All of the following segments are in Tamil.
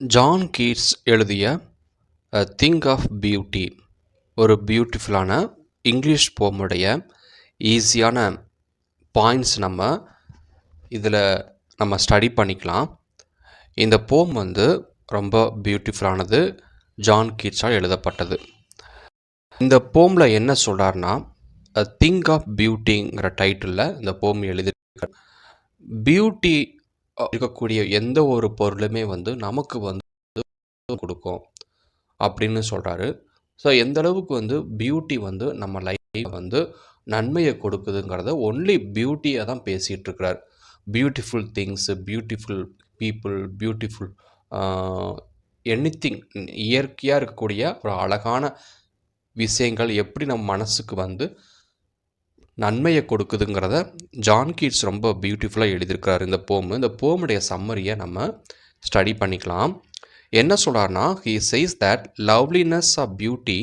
ஜான் கீட்ஸ் எழுதிய A Thing of Beauty ஒரு பியூட்டிஃபுல்லான இங்கிலீஷ் போமுடைய ஈஸியான பாயிண்ட்ஸ் இதில் நம்ம ஸ்டடி பண்ணிக்கலாம். இந்த போம் ரொம்ப பியூட்டிஃபுல்லானது, ஜான் கீட்ஸால் எழுதப்பட்டது. இந்த போமில் என்ன சொல்கிறார்னா, A Thing of Beautyங்கிற டைட்டிலில் இந்த போம் எழுதியிருக்கார். பியூட்டி இருக்கக்கூடிய எந்த ஒரு பொருளுமே நமக்கு கொடுக்கும் அப்படின்னு சொல்கிறாரு. ஸோ எந்த அளவுக்கு பியூட்டி நம்ம லைஃப் நன்மையை கொடுக்குதுங்கிறத ஒன்லி பியூட்டியை தான் பேசிகிட்டு இருக்கிறார். Beautiful things, beautiful people, beautiful anything, இயற்கையாக இருக்கக்கூடிய ஒரு அழகான விஷயங்கள் எப்படி நம்ம மனசுக்கு நன்மையை கொடுக்குதுங்கிறத ஜான் கீட்ஸ் ரொம்ப பியூட்டிஃபுல்லாக எழுதியிருக்கிறார் இந்த போம். இந்த போமுடைய சம்மரியை நம்ம ஸ்டடி பண்ணிக்கலாம். என்ன சொல்கிறார்னா, he says that loveliness of beauty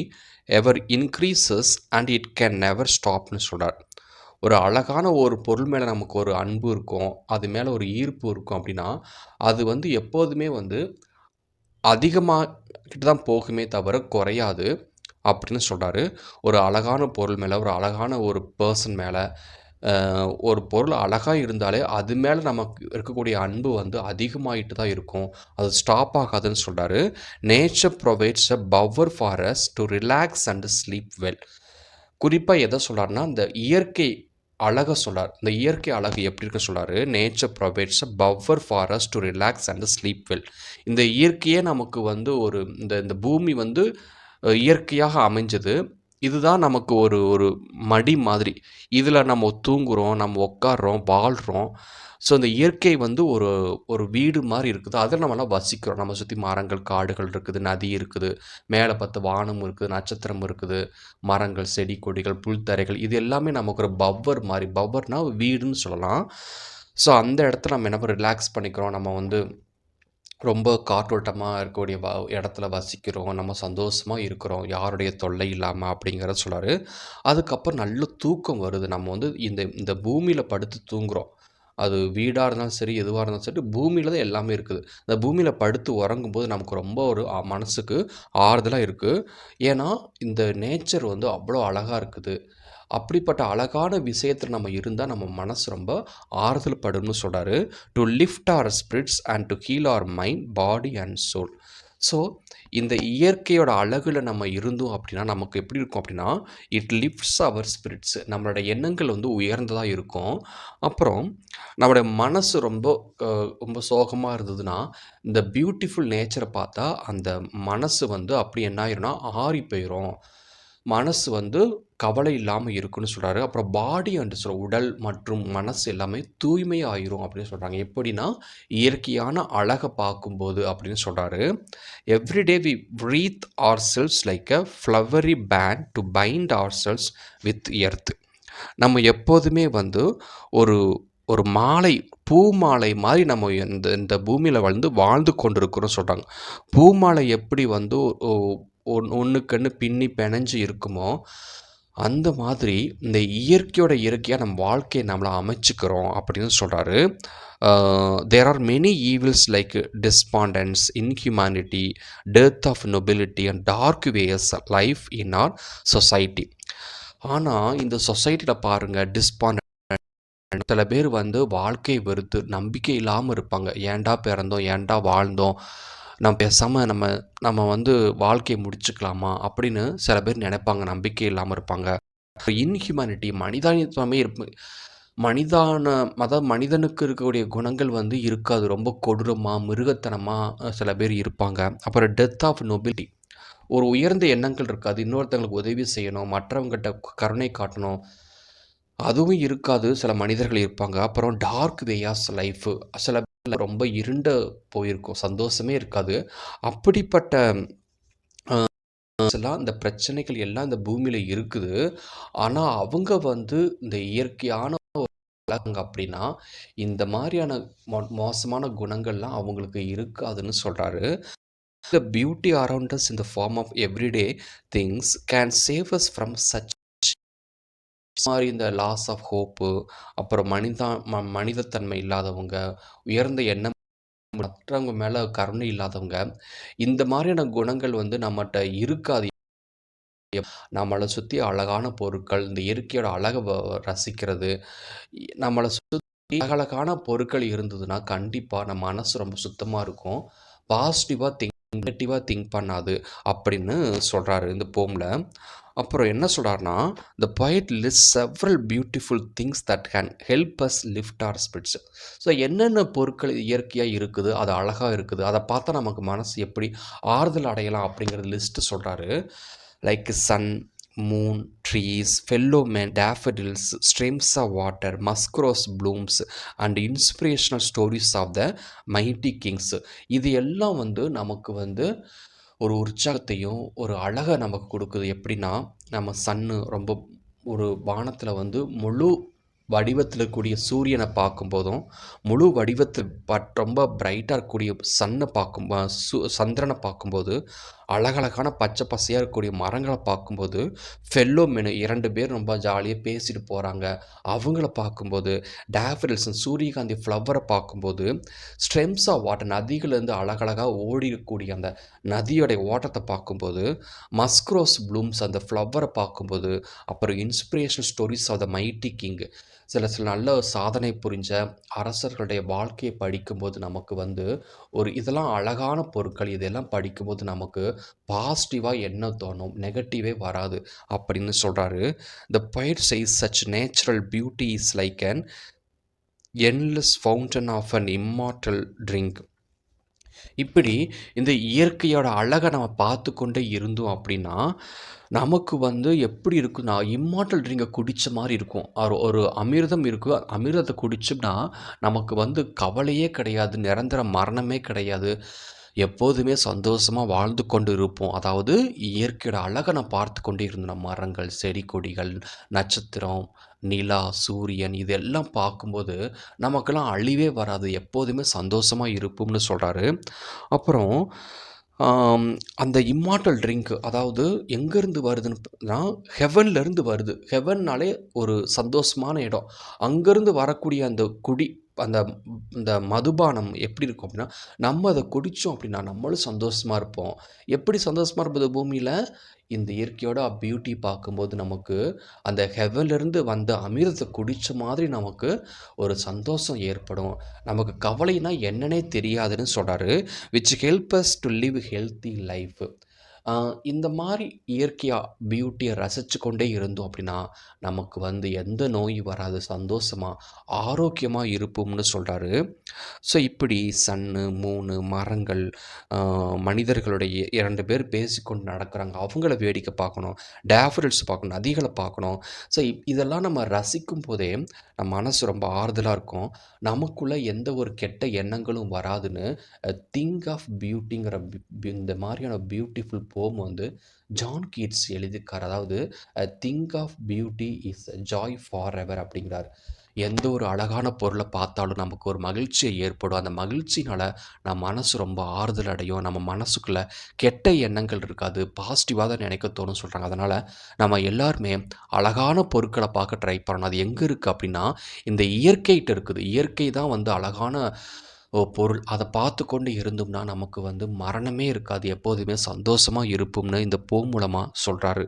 ever increases and it can never stopனு சொல்கிறார். ஒரு அழகான ஒரு பொருள் மேலே நமக்கு ஒரு அன்பு இருக்கும், அது மேலே ஒரு ஈர்ப்பு இருக்கும் அப்படின்னா அது எப்போதுமே அதிகமாகிட்டு தான் போகுமே தவிர குறையாது அப்படின்னு சொல்கிறாரு. ஒரு அழகான பொருள் மேலே, ஒரு அழகான ஒரு பர்சன் மேலே, ஒரு பொருள் அழகாக இருந்தாலே அது மேலே நமக்கு இருக்கக்கூடிய அன்பு அதிகமாகிட்டு தான் இருக்கும், அது ஸ்டாப் ஆகாதுன்னு சொல்கிறாரு. Nature provides a power for us to relax and sleep well. குறிப்பாக எதை சொல்கிறாருன்னா, இந்த இயற்கை அழகை சொல்கிறார். இந்த இயற்கை அழகு எப்படி இருக்குன்னு சொல்கிறாரு. Nature provides a power for us to relax and sleep well. இந்த இயற்கையே நமக்கு ஒரு இந்த பூமி இயற்கையாக அமைஞ்சது. இதுதான் நமக்கு ஒரு ஒரு மடி மாதிரி. இதில் நம்ம தூங்குகிறோம், நம்ம உட்காடுறோம், வாழ்கிறோம். ஸோ இந்த இயற்கை ஒரு ஒரு வீடு மாதிரி இருக்குது. அதில் நம்மளாம் வசிக்கிறோம். நம்ம சுற்றி மரங்கள், காடுகள் இருக்குது, நதி இருக்குது, மேலே பார்த்து வானம் இருக்குது, நட்சத்திரம் இருக்குது, மரங்கள், செடி கொடிகள், புல்தரைகள், இது எல்லாமே நமக்கு ஒரு பவர் மாதிரி. பவர்னால் வீடுன்னு சொல்லலாம். ஸோ அந்த இடத்துல நம்ம என்ன ரிலாக்ஸ் பண்ணிக்கிறோம். நம்ம ரொம்ப காற்றோட்டமாக இருக்கக்கூடிய இடத்துல வசிக்கிறோம், நம்ம சந்தோஷமாக இருக்கிறோம், யாருடைய தொல்லை இல்லாமல் அப்படிங்கிறத சொல்கிறாரு. அதுக்கப்புறம் நல்ல தூக்கம் வருது. நம்ம இந்த இந்த பூமியில் படுத்து தூங்குகிறோம். அது வீடாக இருந்தாலும் சரி, எதுவாக இருந்தாலும் சரி, பூமியில் தான் எல்லாமே இருக்குது. இந்த பூமியில் படுத்து உறங்கும்போது நமக்கு ரொம்ப ஒரு மனசுக்கு ஆறுதலாக இருக்குது. ஏன்னா இந்த நேச்சர் அவ்வளோ அழகாக இருக்குது. அப்படிப்பட்ட அழகான விஷயத்தில் நம்ம இருந்தால் நம்ம மனசு ரொம்ப ஆறுதல் படும்னு சொல்கிறாரு. To lift our spirits and to heal our mind, body and soul. So இந்த இயற்கையோட அழகில் நம்ம இருந்தோம் அப்படின்னா நமக்கு எப்படி இருக்கும் அப்படின்னா, இட் லிஃப்ட்ஸ் அவர் ஸ்பிரிட்ஸ். நம்மளோட எண்ணங்கள் உயர்ந்ததாக இருக்கும். அப்புறம் நம்மளுடைய மனசு ரொம்ப சோகமாக இருந்ததுன்னா, இந்த பியூட்டிஃபுல் நேச்சரை பார்த்தா அந்த மனசு அப்படி என்ன ஆயிரும்னா ஆறி போயிடும். மனசு கவலை இல்லாமல் இருக்குன்னு சொல்கிறாரு. அப்புறம் பாடி அண்ட் உடல் மற்றும் மனசு எல்லாமே தூய்மை ஆயிரும் அப்படின்னு சொல்கிறாங்க. எப்படின்னா, இயற்கையான அழகை பார்க்கும்போது அப்படின்னு சொல்கிறாரு. Everyday we breathe ourselves like a flowery band to bind ourselves with earth. நம்ம எப்போதுமே ஒரு ஒரு மாலை, பூ மாலை மாதிரி நம்ம இந்த இந்த பூமியில் வாழ்ந்து கொண்டிருக்கிறோம் சொல்கிறாங்க. பூமாலை எப்படி ஒன்றுக்கொன்று பின்னி பிணைஞ்சு இருக்குமோ அந்த மாதிரி இந்த இயற்கையோட இயற்கையாக நம்ம வாழ்க்கையை நம்மளை அமைச்சுக்கிறோம் அப்படின்னு சொல்கிறாரு. There are many evils like despondence, inhumanity, death of nobility and dark ways life in our society. ஆனால் இந்த சொசைட்டியில் பாருங்கள், டிஸ்பாண்ட் சில பேர் வாழ்க்கையை வெறுத்து நம்பிக்கை இல்லாமல் இருப்பாங்க. ஏன்டா பிறந்தோம், ஏன்டா வாழ்ந்தோம், நம்ம பேசாமல் நம்ம வாழ்க்கையை முடிச்சுக்கலாமா அப்படின்னு சில பேர் நினைப்பாங்க, நம்பிக்கை இல்லாமல் இருப்பாங்க. இன்ஹியூமனிட்டி, மனிதானித்தனமே மனிதனுக்கு இருக்கக்கூடிய குணங்கள் இருக்காது. ரொம்ப கொடூரமாக, மிருகத்தனமாக சில பேர் இருப்பாங்க. அப்புறம் டெத் ஆஃப் நொபிலிட்டி, ஒரு உயர்ந்த எண்ணங்கள் இருக்காது. இன்னொருத்தங்களுக்கு உதவி செய்யணும், மற்றவங்ககிட்ட கருணை காட்டணும், அதுவும் இருக்காது. சில மனிதர்கள் இருப்பாங்க. அப்புறம் டார்க் வேயாஸ் லைஃபு, சில ரொம்ப இருண்ட போயிருக்கும், சந்தோஷமே இருக்காது. அப்படிப்பட்ட இந்த பிரச்சனைகள் எல்லாம் இந்த பூமியில் இருக்குது. ஆனால் அவங்க இந்த இயற்கையான அப்படின்னா இந்த மாதிரியான மோசமான குணங்கள்லாம் அவங்களுக்கு இருக்காதுன்னு சொல்கிறாரு. The beauty around us in the form of everyday things can save us from such மாதிரி இந்த லாஸ் ஆஃப் ஹோப்பு, அப்புறம் மனிதத்தன்மை இல்லாதவங்க, உயர்ந்த எண்ணம் மற்றவங்க மேலே கருணை இல்லாதவங்க, இந்த மாதிரியான குணங்கள் வந்து நம்மகிட்ட இருக்காது. நம்மளை சுற்றி அழகான பொருட்கள், இந்த இயற்கையோட அழகை ரசிக்கிறது, நம்மளை சுற்றி அழகழகான பொருட்கள் இருந்ததுன்னா கண்டிப்பாக நம்ம மனசு ரொம்ப சுத்தமாக இருக்கும். பாசிட்டிவாக நெகட்டிவாக திங்க் பண்ணாது அப்படின்னு சொல்கிறாரு இந்த போமில். அப்புறம் என்ன சொல்கிறாருன்னா, த poet lists several beautiful things that can help us lift our spirits. So என்னென்ன பொருட்கள் இயற்கையாக இருக்குது, அது அழகாக இருக்குது, அதை பார்த்தா நமக்கு மனசு எப்படி ஆறுதல் அடையலாம் அப்படிங்கிறது லிஸ்ட்டு சொல்கிறாரு. Like sun, moon, trees, fellow man, daffodils, streams of water, musk rose blooms and inspirational stories of the mighty kings. இது எல்லாம் வந்து நமக்கு வந்து ஒரு உற்சாகத்தையும் ஒரு அழகை நமக்கு கொடுக்குது. எப்படின்னா, நம்ம சன்னு ரொம்ப ஒரு வானத்தில் வந்து முழு வடிவத்தில் இருக்கக்கூடிய சூரியனை பார்க்கும்போதும், முழு வடிவத்தில் ரொம்ப பிரைட்டாக இருக்கக்கூடிய சன்னை சந்திரனை பார்க்கும்போது, அழகழகான பச்சை பசையாக இருக்கக்கூடிய மரங்களை பார்க்கும்போது, ஃபெல்லோ மெனு 2 பேர் ரொம்ப ஜாலியாக பேசிட்டு போகிறாங்க அவங்கள பார்க்கும்போது, டேஃபடில்ஸ் சூரியகாந்தி ஃப்ளவரை பார்க்கும்போது, ஸ்ட்ரெம்ஸ் ஆஃப் வாட்டர் நதிகள்லேருந்து அழகழகாக ஓடிக்கூடிய அந்த நதியோடைய ஓட்டத்தை பார்க்கும்போது, மஸ்க்ரோஸ் ப்ளூம்ஸ் அந்த ஃப்ளவரை பார்க்கும்போது, அப்புறம் inspirational stories of the mighty king, சில நல்ல சாதனை புரிஞ்ச அரசர்களுடைய வாழ்க்கையை படிக்கும்போது நமக்கு வந்து இதெல்லாம் அழகான பொருட்கள். இதெல்லாம் படிக்கும்போது நமக்கு பாசிட்டிவாக என்ன தோணும், நெகட்டிவே வராது அப்படின்னு சொல்கிறாரு. த poet says such natural beauty is like an endless fountain of an immortal drink. இப்படி இந்த இயற்கையோட அழகை நம்ம பார்த்து கொண்டே இருந்தோம் அப்படின்னா, நமக்கு வந்து எப்படி இருக்குன்னா, இம்மார்ட்டல் ட்ரிங்கை குடித்த மாதிரி இருக்கும். ஒரு அமிர்தம் இருக்குது, அமிர்தத்தை குடிச்சோம்னா நமக்கு வந்து கவலையே கிடையாது, நிரந்தர மரணமே கிடையாது, எப்போதுமே சந்தோஷமாக வாழ்ந்து கொண்டு இருப்போம். அதாவது இயற்கையோட அழகை நான் பார்த்து கொண்டே இருந்தோம். மரங்கள், செடி கொடிகள், நட்சத்திரம், நிலா, சூரியன் இதெல்லாம் பார்க்கும்போது நமக்கெல்லாம் அழிவே வராது, எப்போதுமே சந்தோஷமாக இருப்போம்னு சொல்கிறாரு. அப்புறம் அந்த இம்மார்ட்டல் ட்ரிங்க் அதாவது எங்கேருந்து வருதுன்னா, ஹெவன்லேருந்து வருது. ஹெவன்னாலே ஒரு சந்தோஷமான இடம். அங்கேருந்து வரக்கூடிய அந்த அந்த இந்த மதுபானம் எப்படி இருக்கும் அப்படின்னா, நம்ம அதை குடித்தோம் அப்படின்னா நம்மளும் சந்தோஷமாக இருப்போம். எப்படி சந்தோஷமாக இருப்பது பூமியில்? இந்த இயற்கையோட பியூட்டி பார்க்கும்போது நமக்கு அந்த ஹெவன்லேருந்து வந்த அமிர்தத்தை குடித்த மாதிரி நமக்கு ஒரு சந்தோஷம் ஏற்படும். நமக்கு கவலைனா என்னன்னே தெரியாதுன்னு சொல்கிறாரு. Which help us to live healthy life. இந்த மாதிரி இயற்கையாக பியூட்டியை ரசித்து கொண்டே இருந்தோம் அப்படின்னா நமக்கு வந்து எந்த நோயும் வராது, சந்தோஷமாக ஆரோக்கியமாக இருப்போம்னு சொல்கிறாரு. ஸோ இப்படி சன்னு, மூணு, மரங்கள், மனிதர்களுடைய 2 பேர் பேசிக்கொண்டு நடக்கிறாங்க அவங்கள வேடிக்கை பார்க்கணும், டேஃபடில்ஸ் பார்க்கணும், நதிகளை பார்க்கணும். ஸோ இதெல்லாம் நம்ம ரசிக்கும் போதே நம்ம மனசு ரொம்ப ஆறுதலாக இருக்கும். நமக்குள்ளே எந்த ஒரு கெட்ட எண்ணங்களும் வராதுன்னு திங்க் ஆஃப் பியூட்டிங்கிற இந்த மாதிரியான பியூட்டிஃபுல் போம் வந்து ஜான் கீட்ஸ் எழுதியிருக்கார். அதாவது thing of beauty is joy forever அப்படிங்கிறார். எந்த ஒரு அழகான பொருளை பார்த்தாலும் நமக்கு ஒரு மகிழ்ச்சியை ஏற்படும். அந்த மகிழ்ச்சினால் நம்ம மனசு ரொம்ப ஆறுதல் அடையும். நம்ம மனசுக்குள்ளே கெட்ட எண்ணங்கள் இருக்காது, பாசிட்டிவாக தான் நினைக்க தோணும்னு சொல்கிறாங்க. அதனால் நம்ம எல்லாருமே அழகான பொருட்களை பார்க்க ட்ரை பண்ணணும். அது எங்கே இருக்குது அப்படின்னா இந்த இயற்கைகிட்ட இருக்குது. இயற்கை தான் வந்து அழகான பொருள். அதை பார்த்து கொண்டு இருந்தோம்னா நமக்கு வந்து மரணமே இருக்காது, எப்போதுமே சந்தோஷமாக இருப்போம்னு இந்த மூலமாக சொல்கிறாரு.